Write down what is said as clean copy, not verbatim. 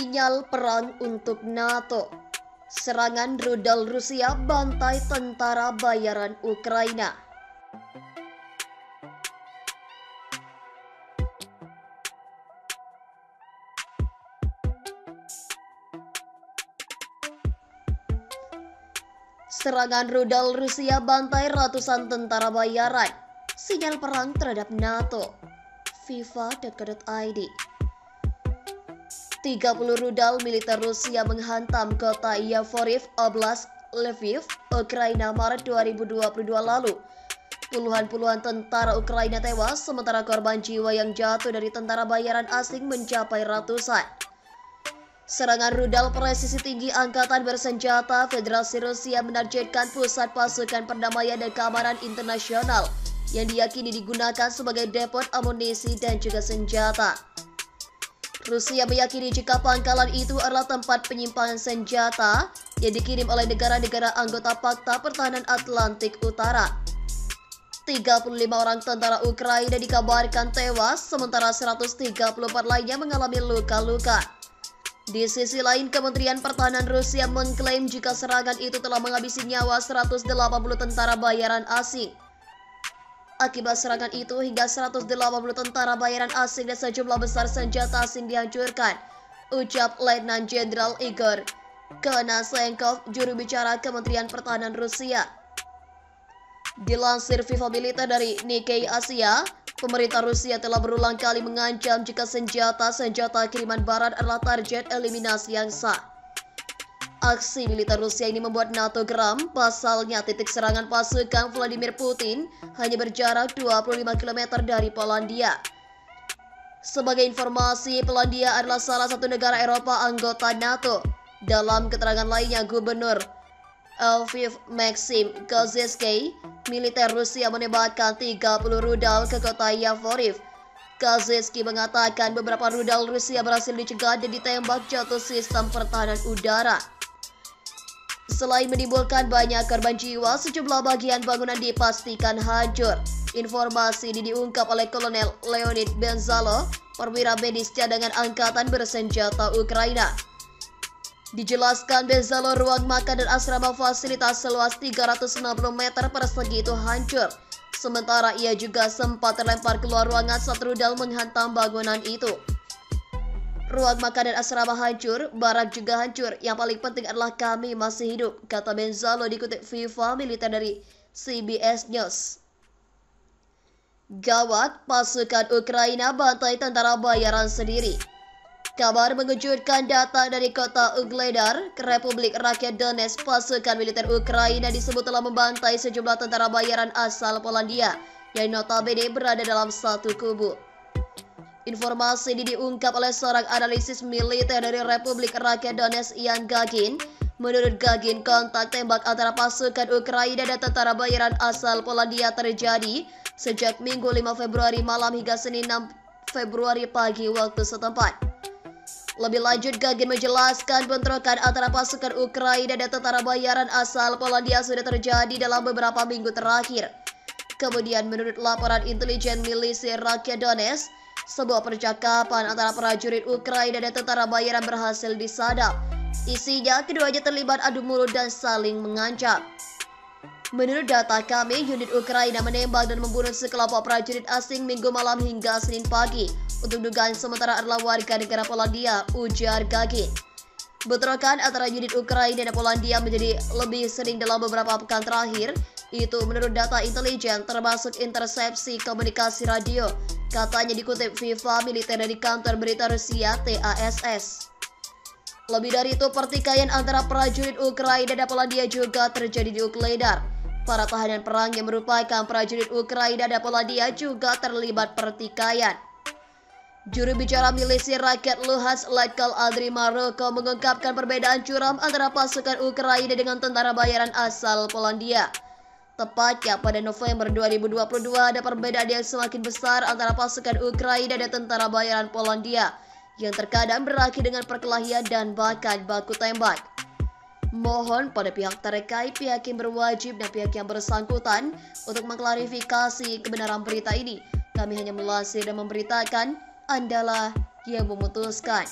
Sinyal perang untuk NATO. Serangan rudal Rusia bantai tentara bayaran Ukraina. Serangan rudal Rusia bantai ratusan tentara bayaran. Sinyal perang terhadap NATO. FIFA.co.id. 30 rudal militer Rusia menghantam kota Yavoriv, Oblast, Lviv, Ukraina Maret 2022 lalu. Puluhan tentara Ukraina tewas, sementara korban jiwa yang jatuh dari tentara bayaran asing mencapai ratusan. Serangan rudal presisi tinggi Angkatan Bersenjata Federasi Rusia menargetkan pusat pasukan perdamaian dan keamanan internasional yang diyakini digunakan sebagai depot amunisi dan juga senjata. Rusia meyakini jika pangkalan itu adalah tempat penyimpangan senjata yang dikirim oleh negara-negara anggota Pakta Pertahanan Atlantik Utara. 35 orang tentara Ukraina dikabarkan tewas, sementara 134 lainnya mengalami luka-luka. Di sisi lain, Kementerian Pertahanan Rusia mengklaim jika serangan itu telah menghabisi nyawa 180 tentara bayaran asing. Akibat serangan itu, hingga 180 tentara bayaran asing dan sejumlah besar senjata asing dihancurkan, ucap Letnan Jenderal Igor Konashenkov, juru bicara Kementerian Pertahanan Rusia. Dilansir FIFA Militer dari Nikkei Asia, pemerintah Rusia telah berulang kali mengancam jika senjata kiriman barat adalah target eliminasi yang sah. Aksi militer Rusia ini membuat NATO geram, pasalnya titik serangan pasukan Vladimir Putin hanya berjarak 25 km dari Polandia. Sebagai informasi, Polandia adalah salah satu negara Eropa anggota NATO. Dalam keterangan lainnya, Gubernur Lviv Maxim Kozytsky, militer Rusia menembakkan 30 rudal ke kota Yavoriv. Kozytsky mengatakan beberapa rudal Rusia berhasil dicegah dan ditembak jatuh sistem pertahanan udara. Selain menimbulkan banyak korban jiwa, sejumlah bagian bangunan dipastikan hancur. Informasi ini diungkap oleh Kolonel Leonid Benzalo, perwira medis cadangan Angkatan Bersenjata Ukraina. Dijelaskan Benzalo, ruang makan dan asrama fasilitas seluas 360 meter persegi itu hancur. Sementara ia juga sempat terlempar keluar ruangan saat rudal menghantam bangunan itu. Ruang makan dan asrama hancur, barak juga hancur. Yang paling penting adalah kami masih hidup, kata Benzalo dikutip FIFA Militer dari CBS News. Gawat, pasukan Ukraina bantai tentara bayaran sendiri. Kabar mengejutkan datang dari kota Ugledar, Republik Rakyat Donetsk. Pasukan militer Ukraina disebut telah membantai sejumlah tentara bayaran asal Polandia yang notabene berada dalam satu kubu. Informasi ini diungkap oleh seorang analisis militer dari Republik Rakyat Donetsk, Ian Gagin. Menurut Gagin, kontak tembak antara pasukan Ukraina dan tentara bayaran asal Polandia terjadi sejak Minggu 5 Februari malam hingga Senin 6 Februari pagi waktu setempat. Lebih lanjut, Gagin menjelaskan bentrokan antara pasukan Ukraina dan tentara bayaran asal Polandia sudah terjadi dalam beberapa minggu terakhir. Kemudian, menurut laporan intelijen milisi Rakyat Donetsk, sebuah percakapan antara prajurit Ukraina dan tentara bayaran berhasil disadap. Isinya, keduanya terlibat adu mulut dan saling mengancam. Menurut data kami, unit Ukraina menembak dan membunuh sekelompok prajurit asing Minggu malam hingga Senin pagi. Untuk dugaan sementara adalah warga negara Polandia, ujar Gagin. Bentrokan antara unit Ukraina dan Polandia menjadi lebih sering dalam beberapa pekan terakhir. Itu menurut data intelijen, termasuk intersepsi komunikasi radio. Katanya dikutip FIFA Militer dari kantor berita Rusia TASS. Lebih dari itu, pertikaian antara prajurit Ukraina dan Polandia juga terjadi di Ugledar. Para tahanan perang yang merupakan prajurit Ukraina dan Polandia juga terlibat pertikaian. Juru bicara milisi rakyat Luhansk, Letkol Andriy Maroko, mengungkapkan perbedaan curam antara pasukan Ukraina dengan tentara bayaran asal Polandia. Tepatnya pada November 2022 ada perbedaan yang semakin besar antara pasukan Ukraina dan tentara bayaran Polandia yang terkadang berakhir dengan perkelahian dan bahkan baku tembak. Mohon pada pihak terkait, pihak yang berwajib dan pihak yang bersangkutan untuk mengklarifikasi kebenaran berita ini. Kami hanya melansir dan memberitakan, Andalah yang memutuskan.